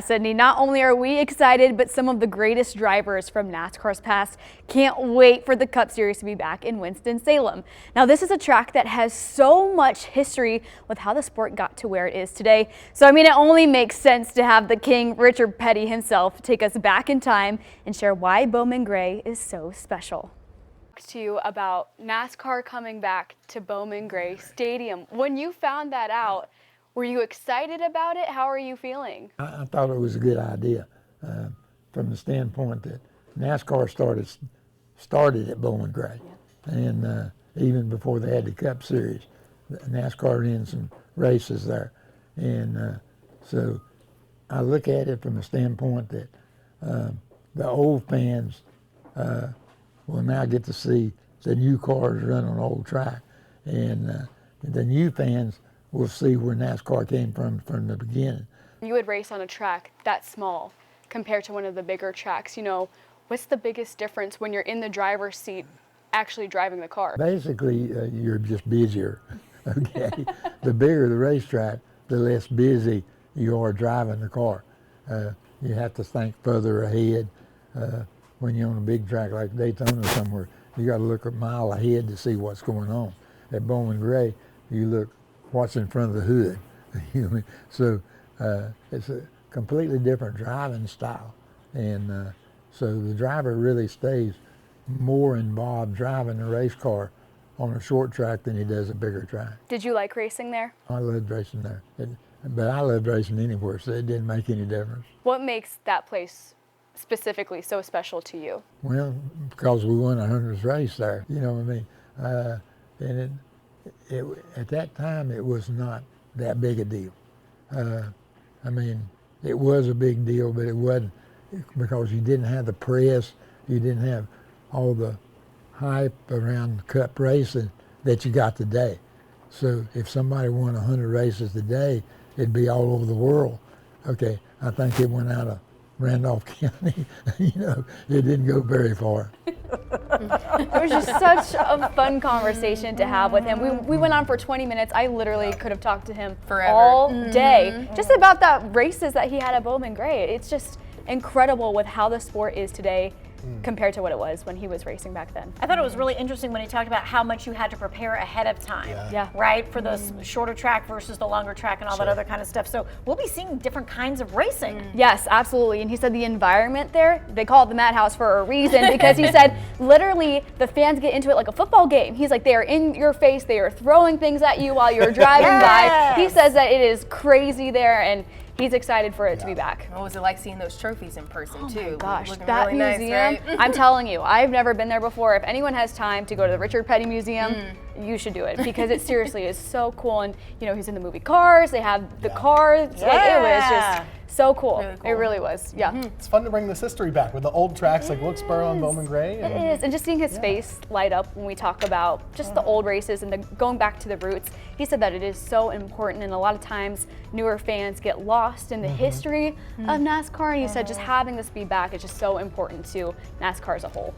Sydney, not only are we excited, but some of the greatest drivers from NASCAR's past can't wait for the Cup Series to be back in Winston-Salem. Now, this is a track that has so much history with how the sport got to where it is today. So, I mean, it only makes sense to have the king, Richard Petty himself, take us back in time and share why Bowman Gray is so special. To you about NASCAR coming back to Bowman Gray Stadium. When you found that out, were you excited about it? How are you feeling? I thought it was a good idea from the standpoint that NASCAR started at Bowman Gray. And even before they had the Cup Series, NASCAR ran some races there. And so I look at it from the standpoint that the old fans will now get to see the new cars run on old track. And the new fans will see where NASCAR came from the beginning. You would race on a track that small compared to one of the bigger tracks. You know, what's the biggest difference when you're in the driver's seat actually driving the car? Basically, you're just busier, okay? The bigger the racetrack, the less busy you are driving the car. You have to think further ahead. When you're on a big track like Daytona or somewhere, you got to look a mile ahead to see what's going on. At Bowman Gray, you look what's in front of the hood. You know what I mean? So it's a completely different driving style. And so the driver really stays more involved driving the race car on a short track than he does a bigger track. Did you like racing there? I loved racing there. But I loved racing anywhere, so it didn't make any difference. What makes that place specifically so special to you? Well, because we won a 100th race there, you know what I mean? And at that time, it was not that big a deal. I mean, it was a big deal, but it wasn't because you didn't have the press, you didn't have all the hype around Cup racing that you got today. So if somebody won 100 races today, it'd be all over the world. Okay, I think it went out of Randolph County. You know, it didn't go very far. It was just such a fun conversation to have with him. We went on for 20 minutes. I literally could have talked to him forever, all day, just about that races that he had at Bowman Gray. It's just incredible with how the sport is today compared to what it was when he was racing back then. I thought it was really interesting when he talked about how much you had to prepare ahead of time, right? For those shorter track versus the longer track and all that other kind of stuff. So we'll be seeing different kinds of racing. Yes, absolutely. And he said the environment there, they call it the madhouse for a reason because he said literally the fans get into it like a football game. He's like, they are in your face, they are throwing things at you while you're driving by. He says that it is crazy there, and he's excited for it to be back. What was it like seeing those trophies in person too? Oh my gosh, Looking that really museum, nice, right? I'm telling you, I've never been there before. If anyone has time to go to the Richard Petty Museum, you should do it because it seriously is so cool. And you know, he's in the movie Cars, they have the cars, it was just so cool. Really cool. It really was, It's fun to bring this history back with the old tracks like Wilkesboro and Bowman Gray. It is, and just seeing his face light up when we talk about just the old races and going back to the roots. He said that it is so important, and a lot of times newer fans get lost in the history of NASCAR, and he said just having this be back is just so important to NASCAR as a whole.